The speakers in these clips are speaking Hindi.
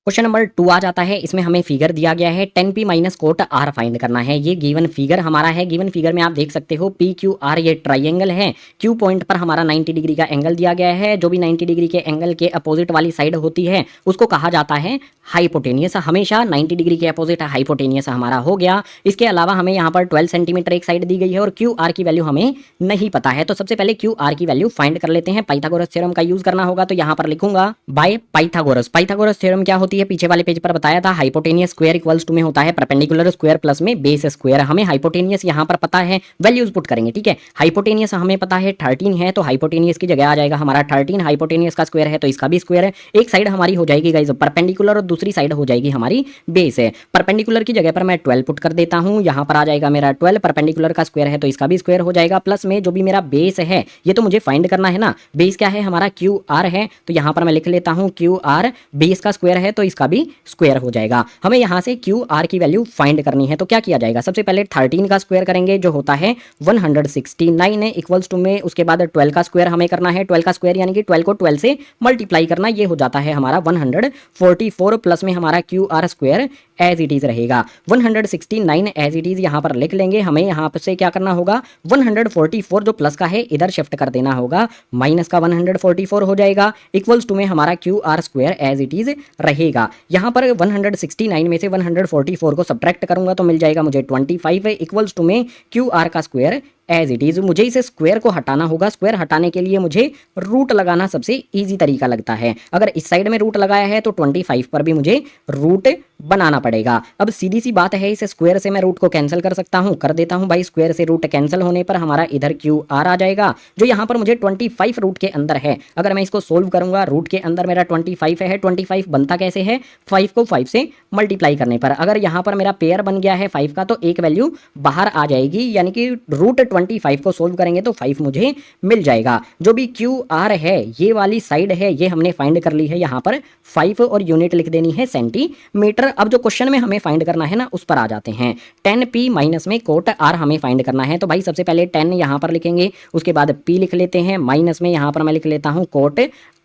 क्वेश्चन नंबर 2 आ जाता है। इसमें हमें फिगर दिया गया है 10p minus cot are find करना है। ये गिवन फिगर हमारा है। गिवन फिगर में आप देख सकते हो पी क्यू आर ये ट्राइंगल है। क्यू पॉइंट पर हमारा 90 डिग्री का एंगल दिया गया है। जो भी 90 डिग्री के एंगल के अपोजिट वाली साइड होती है उसको कहा जाता है हाइपोटेनियस। हमेशा 90 डिग्री के अपोजिट हाइपोटेनियस हमारा हो गया। इसके अलावा हमें यहाँ पर 12 सेंटीमीटर एक साइड दी गई है और क्यू आर की वैल्यू हमें नहीं पता है। तो सबसे पहले क्यू आर की वैल्यू फाइंड कर लेते हैं। पाइथागोरस थ्योरम का यूज करना होगा तो यहाँ पर लिखूंगा बाय पाइथागोरस। पाइथागोरस थ्योरम क्या होती है पीछे वाले पेज पर बताया था। हाइपोटेनियस स्क्वायर इक्वल्स टू में होता है परपेंडिकुलर स्क्वायर प्लस में बेस स्क्वायर। हमें हाइपोटेनियस यहाँ पर पता है, वैल्यूज पुट करेंगे। ठीक है, हाइपोटेनियस हमें पता है 13 है तो हाइपोटेनियस की जगह आ जाएगा हमारा 13। हाइपोटेनियस का स्क्वायर है तो इसका भी स्क्वायर है। एक साइड हमारी हो जाएगी गाइस परपेंडिकुलर और दूसरी साइड हो जाएगी हमारी बेस है। परपेंडिकुलर की जगह पर मैं 12 पुट कर देता हूं। यहाँ पर आ जाएगा मेरा 12। परपेंडिकुलर का स्क्वायर है तो इसका भी स्क्वायर हो जाएगा प्लस में जो भी मेरा बेस है ये तो मुझे फाइंड करना है ना। बेस क्या है हमारा क्यू आर है तो यहाँ पर मैं लिख लेता हूँ क्यू आर। बेस का स्क्वायर है तो इसका भी स्क्वायर हो जाएगा। हमें यहाँ से क्यू आर की वैल्यू फाइंड करनी है तो क्या किया जाएगा, सबसे पहले 13 का स्क्वायर करेंगे जो होता है 169 है इक्वल्स टू में उसके बाद 12 का स्क्वायर हमें करना है। 12 का स्क्वायर यानी कि 12 को 12 से मल्टीप्लाई करना, ये हो जाता है हमारा 144 प्लस में हमारा Q R square as it is रहेगा। 169 एज इट इज यहाँ पर लिख लेंगे। हमें यहाँ से क्या करना होगा 144 जो प्लस का है इधर शिफ्ट कर देना होगा, माइनस का 144 हो जाएगा इक्वल्स टू में हमारा Q R square as it is रहेगा। यहाँ पर 169 में से 144 को सब्ट्रैक्ट करूंगा तो मिल जाएगा मुझे 25 इक्वल्स टू में क्यू आर का स्क्वायर एज इट इज। मुझे इसे स्क्वायर को हटाना होगा। स्क्वायर हटाने के लिए मुझे रूट लगाना सबसे इजी तरीका लगता है। अगर इस साइड में रूट लगाया है तो 25 पर भी मुझे रूट बनाना पड़ेगा। अब सीधी सी बात है, इस स्क्वायर से मैं रूट को कैंसिल कर सकता हूं, कर देता हूं भाई। स्क्वायर से रूट कैंसिल होने पर हमारा इधर क्यू आर आ जाएगा जो यहाँ पर मुझे 25 रूट के अंदर है। अगर मैं इसको सोल्व करूंगा रूट के अंदर मेरा 25 है। 25 बनता कैसे है, 5 को 5 से मल्टीप्लाई करने पर। अगर यहाँ पर मेरा पेयर बन गया है 5 का तो एक वैल्यू बाहर आ जाएगी, यानी कि रूट 25 को सोल्व करेंगे तो 5 मुझे मिल जाएगा। जो भी क्यू आर है ये वाली साइड है ये हमने फाइंड कर ली है। यहाँ पर 5 और यूनिट लिख देनी है सेंटीमीटर। अब जो क्वेश्चन में हमें फाइंड करना है ना उस पर आ जाते हैं। 10p माइनस में कोट आर हमें फाइंड करना है तो भाई सबसे पहले 10 यहाँ पर लिखेंगे, उसके बाद p लिख लेते हैं, माइनस में यहाँ पर मैं लिख लेता हूँ कोट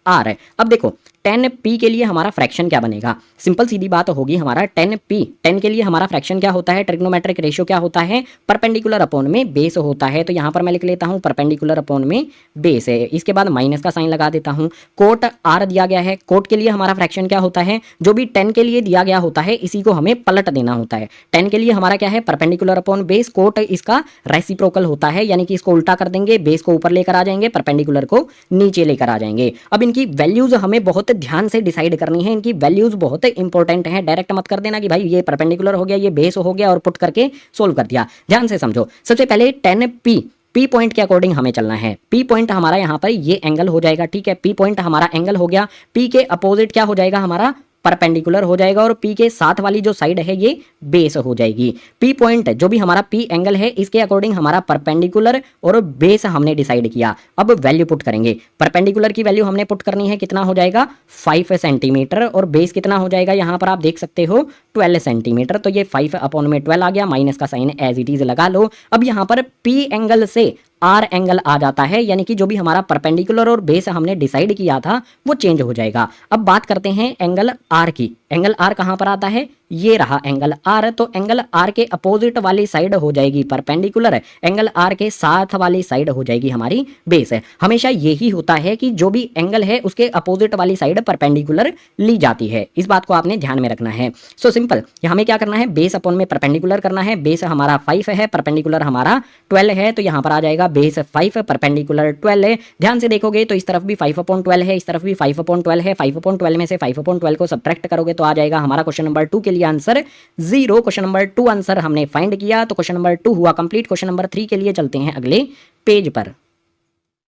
आर। अब देखो 10p के लिए हमारा फ्रैक्शन क्या बनेगा, सिंपल सीधी बात होगी हमारा 10p 10 के लिए हमारा फ्रैक्शन क्या होता है, ट्रिग्नोमेट्रिक रेशियो क्या होता है, परपेंडिकुलर अपॉन में बेस होता है। तो यहाँ पर मैं लिख लेता हूँ परपेंडिकुलर अपॉन में बेस है। इसके बाद माइनस का साइन लगा देता हूँ। कोट आर दिया गया है, कोट के लिए हमारा फ्रैक्शन क्या होता है, जो भी 10 के लिए दिया गया होता है इसी को हमें पलट देना होता है। 10 के लिए हमारा क्या है परपेंडिकुलर अपॉन बेस, कोट इसका रेसिप्रोकल होता है, यानी कि इसको उल्टा कर देंगे, बेस को ऊपर लेकर आ जाएंगे, परपेंडिकुलर को नीचे लेकर आ जाएंगे। अब इनकी वैल्यूज हमें बहुत ध्यान से डिसाइड करनी है। इनकी वैल्यूज बहुत इंपॉर्टेंट है। डायरेक्ट मत कर देना कि भाई ये परपेंडिकुलर हो गया ये बेस हो गया और पुट करके सोल्व कर दिया। ध्यान से समझो। सबसे पहले 10p पी पॉइंट के अकॉर्डिंग हमें चलना है। पी पॉइंट हमारा यहाँ पर ये एंगल हो जाएगा। ठीक है, पी पॉइंट हमारा एंगल हो गया। पी के अपोजिट क्या हो जाएगा हमारा परपेंडिकुलर हो जाएगा और P के साथ वाली जो साइड है ये बेस हो जाएगी। P पॉइंट जो भी हमारा P एंगल है इसके अकॉर्डिंग हमारा परपेंडिकुलर और बेस हमने डिसाइड किया। अब वैल्यू पुट करेंगे। परपेंडिकुलर की वैल्यू हमने पुट करनी है, कितना हो जाएगा 5 सेंटीमीटर और बेस कितना हो जाएगा यहाँ पर आप देख सकते हो 12 सेंटीमीटर। तो ये 5 अपॉन में 12 आ गया, माइनस का साइन एज इट इज लगा लो। अब यहाँ पर P एंगल से आर एंगल आ जाता है, यानी कि जो भी हमारा परपेंडिकुलर और बेस हमने डिसाइड किया था वो चेंज हो जाएगा। अब बात करते हैं एंगल आर की। एंगल आर कहां पर आता है, ये रहा एंगल आर। तो एंगल आर के अपोजिट वाली साइड हो जाएगी परपेंडिकुलर, एंगल आर के साथ वाली साइड हो जाएगी हमारी बेस। हमेशा यही होता है कि जो भी एंगल है उसके अपोजिट वाली साइड परपेंडिकुलर ली जाती है। इस बात को आपने ध्यान में रखना है। सो सिंपल, हमें क्या करना है बेस अपॉन में परपेंडिकुलर करना है। बेस हमारा 5 है, परपेंडिकुलर हमारा 12 है, तो यहाँ पर आ जाएगा बेस 5 परपेंडिकुलर 12 है। ध्यान से देखोगे तो इस तरफ भी 5/12 है, इस तरफ भी 5/12 है। 5/12 में से 5/12 को सब्ट्रैक्ट करोगे तो आ जाएगा हमारा क्वेश्चन नंबर 2 के लिए आंसर 0। क्वेश्चन नंबर 2 आंसर हमने फाइंड किया तो क्वेश्चन नंबर 2 हुआ कंप्लीट। क्वेश्चन नंबर 3 के लिए चलते हैं अगले पेज पर।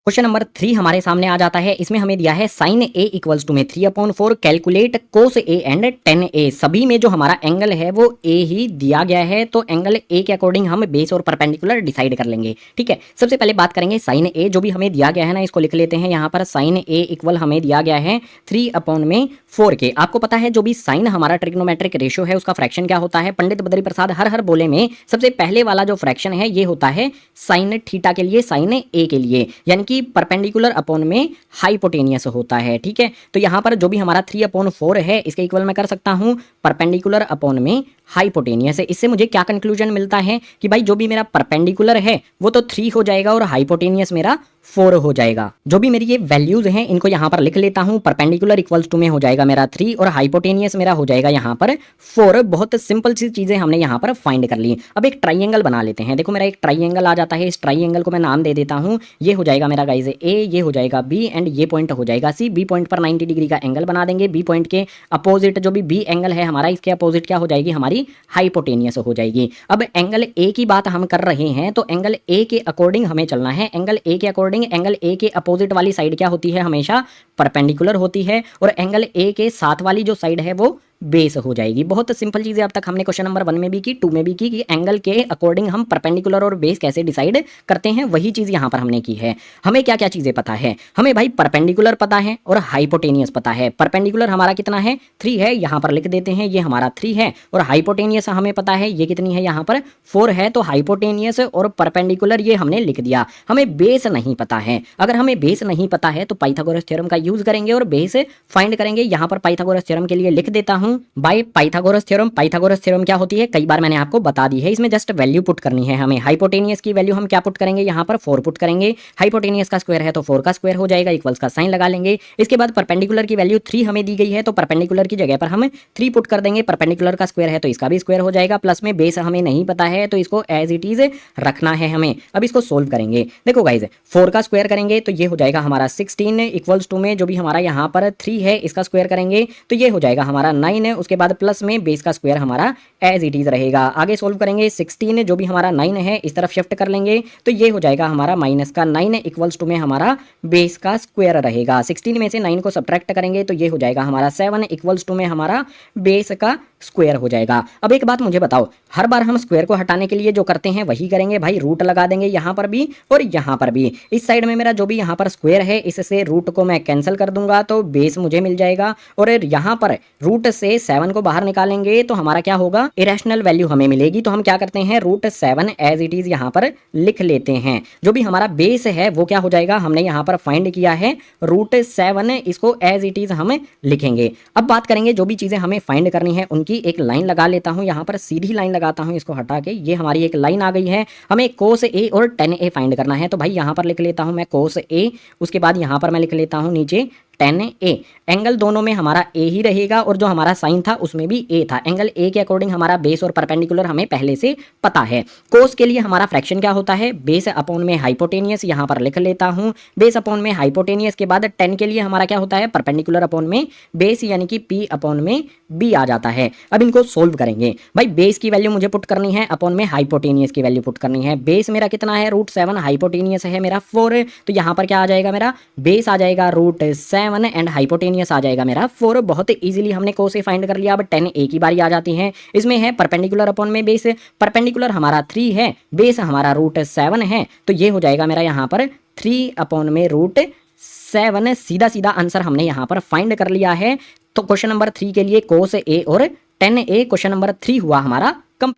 क्वेश्चन नंबर 3 हमारे सामने आ जाता है। इसमें हमें दिया है साइन ए इक्वल्स टू में 3/4 calculate cos A and 10a। सभी में जो हमारा एंगल है वो ए ही दिया गया है, तो एंगल ए के अकॉर्डिंग हम बेस और परपेंडिकुलर डिसाइड कर लेंगे। ठीक है, सबसे पहले बात करेंगे साइन ए। जो भी हमें दिया गया है ना इसको लिख लेते हैं। यहाँ पर साइन ए इक्वल हमें दिया गया है 3/4 के। आपको पता है जो भी साइन हमारा ट्रिग्नोमेट्रिक रेशियो है उसका फ्रैक्शन क्या होता है। पंडित बद्री प्रसाद हर बोले में सबसे पहले वाला जो फ्रैक्शन है ये होता है साइन थीटा के लिए, साइन ए के लिए, यानी कि कि परपेंडिकुलर अपॉन में हाइपोटेनियस होता है। ठीक है, तो यहाँ पर जो भी हमारा 3/4 है इसके इक्वल मैं कर सकता हूँ परपेंडिकुलर अपॉन में हाइपोटेनियस है। इससे मुझे क्या कंक्लूजन मिलता है कि भाई जो भी मेरा परपेंडिकुलर है वो तो 3 हो जाएगा और हाइपोटेनियस मेरा 4 हो जाएगा। जो भी मेरी ये वैल्यूज हैं इनको यहाँ पर लिख लेता हूँ। परपेंडिकुलर इक्वल्स टू में हो जाएगा मेरा 3 और हाइपोटेनियस मेरा हो जाएगा यहाँ पर 4। बहुत सिंपल सी चीजें हमने यहाँ पर फाइंड कर ली। अब एक ट्राइंगल बना लेते हैं। देखो मेरा एक ट्राइंगल आ जाता है, इस ट्राइंगल को मैं नाम दे देता हूँ। ये हो जाएगा मेरा गाइज ए, ये हो जाएगा बी एंड ये पॉइंट हो जाएगा सी। बी पॉइंट पर 90 डिग्री का एंगल बना देंगे। बी पॉइंट के अपोजिट जो भी बी एंगल है हमारा, इसके अपोजिट क्या हो जाएगी हमारी हाइपोटेनियस हो जाएगी। अब एंगल ए की बात हम कर रहे हैं तो एंगल ए के अकॉर्डिंग हमें चलना है। एंगल ए के अकॉर्डिंग एंगल ए के अपोजिट वाली साइड क्या होती है, हमेशा परपेंडिकुलर होती है, और एंगल ए के साथ वाली जो साइड है वो बेस हो जाएगी। बहुत सिंपल चीजें अब तक हमने क्वेश्चन नंबर 1 में भी की, 2 में भी की कि एंगल के अकॉर्डिंग हम परपेंडिकुलर और बेस कैसे डिसाइड करते हैं, वही चीज यहां पर हमने की है। हमें क्या क्या चीजें पता है, हमें भाई परपेंडिकुलर पता है और हाइपोटेनियस पता है। परपेंडिकुलर हमारा कितना है 3 है, यहां पर लिख देते हैं ये हमारा 3 है, और हाइपोटेनियस हमें पता है ये कितनी है, यहां पर 4 है। तो हाइपोटेनियस और परपेंडिकुलर ये हमने लिख दिया। हमें बेस नहीं पता है। अगर हमें बेस नहीं पता है तो पाइथागोरस थ्योरम का यूज करेंगे और बेस फाइंड करेंगे। यहां पर पाइथागोरस थ्योरम के लिए लिख देता हूं by Pythagoras theorem. Pythagoras theorem क्या होती है, कई बार मैंने आपको बता दी है। इसमें जस्ट वैल्यू पुट करनी है हमें। हाइपोटेनियस की वैल्यू हम क्या पुट करेंगे, यहाँ पर 4 पुट करेंगे। हाइपोटेनियस का स्क्वायर है तो 4 का स्क्वायर हो जाएगा, इक्वल्स का साइन लगा लेंगे। इसके बाद परपेंडिकुलर की वैल्यू 3 हमें दी गई है तो परपेंडिकुलर की जगह पर हम 3 पुट कर देंगे। परपेंडिकुलर का स्क्वायर है तो इसका भी स्क्वायर हो जाएगा, प्लस में बेस हमें नहीं पता है तो इसको एज इट इज रखना है हमें। अब इसको सोल्व करेंगे। देखो गाइज 4 का स्क्वायर करेंगे तो ये हो जाएगा हमारा 16 इक्वल्स टू में जो भी हमारा यहाँ पर 3 है इसका स्क्वायर करेंगे तो ये हो जाएगा हमारा 9 है। उसके बाद प्लस में बेस का स्क्वायर हमारा एज इट इज रहेगा। आगे सोल्व करेंगे 16 जो भी हमारा 9 है इस तरफ शिफ्ट कर लेंगे तो ये हो जाएगा हमारा माइनस का 9 इक्वल्स टू में हमारा बेस का स्क्वायर रहेगा। 16 में से 9 को सब्ट्रैक्ट करेंगे तो ये हो जाएगा हमारा 7 इक्वल्स टू में हमारा बेस का स्क्वायर हो जाएगा। अब एक बात मुझे बताओ, हर बार हम स्क्वायर को हटाने के लिए जो करते हैं वही करेंगे भाई। रूट लगा देंगे यहाँ पर भी और यहाँ पर भी। इस साइड में मेरा जो भी यहाँ पर स्क्वायर है इससे रूट को मैं कैंसिल कर दूंगा तो बेस मुझे मिल जाएगा, और यहाँ पर रूट से 7 को बाहर निकालेंगे तो हमारा क्या होगा, इरेशनल वैल्यू हमें मिलेगी। तो हम क्या करते हैं रूट 7 एज इट इज यहाँ पर लिख लेते हैं। जो भी हमारा बेस है वो क्या हो जाएगा, हमने यहाँ पर फाइंड किया है रूट 7, इसको एज इट इज हम लिखेंगे। अब बात करेंगे जो भी चीजें हमें फाइंड करनी है उनकी। एक लाइन लगा लेता हूं, यहाँ पर सीधी लाइन लगाता हूं, इसको हटा के ये हमारी एक लाइन आ गई है। हमें कोस ए और tan a फाइंड करना है तो भाई यहाँ पर लिख लेता हूं मैं कोस ए। उसके बाद यहाँ पर मैं लिख लेता हूं नीचे tan a। एंगल दोनों में हमारा a ही रहेगा और जो हमारा साइन था उसमें भी a था। एंगल a के अकॉर्डिंग हमारा बेस और परपेंडिकुलर हमें पहले से पता है। कोस के लिए हमारा फ्रैक्शन क्या होता है, बेस अपॉन में हाइपोटेनियस, यहाँ पर लिख लेता हूँ बेस अपॉन में हाइपोटेनियस। के बाद tan के लिए हमारा क्या होता है, परपेंडिकुलर अपॉन में बेस, यानी कि p अपॉन में b आ जाता है। अब इनको सोल्व करेंगे भाई। बेस की वैल्यू मुझे पुट करनी है, अपॉन में हाइपोटेनियस की वैल्यू पुट करनी है। बेस मेरा कितना है रूट 7, हाइपोटेनियस है मेरा 4, तो यहाँ पर क्या आ जाएगा, मेरा बेस आ जाएगा रूट 7 एंड हाइपोटेनियस आ जाएगा मेरा 4। बहुत इजीली हमने कोस ए फाइंड कर लिया। अब tan a की बारी आ जाती है। इसमें है परपेंडिकुलर अपॉन में बेस। परपेंडिकुलर हमारा 3 है, बेस हमारा रूट 7 है, तो ये हो जाएगा मेरा यहाँ पर 3 अपॉन में रूट 7। सीधा सीधा आंसर हमने यहाँ पर फाइंड कर लिया है। तो क्वेश्चन नंबर 3 के लिए कोस ए और tan a क्वेश्चन नंबर 3 हुआ हमारा कंप्लीट।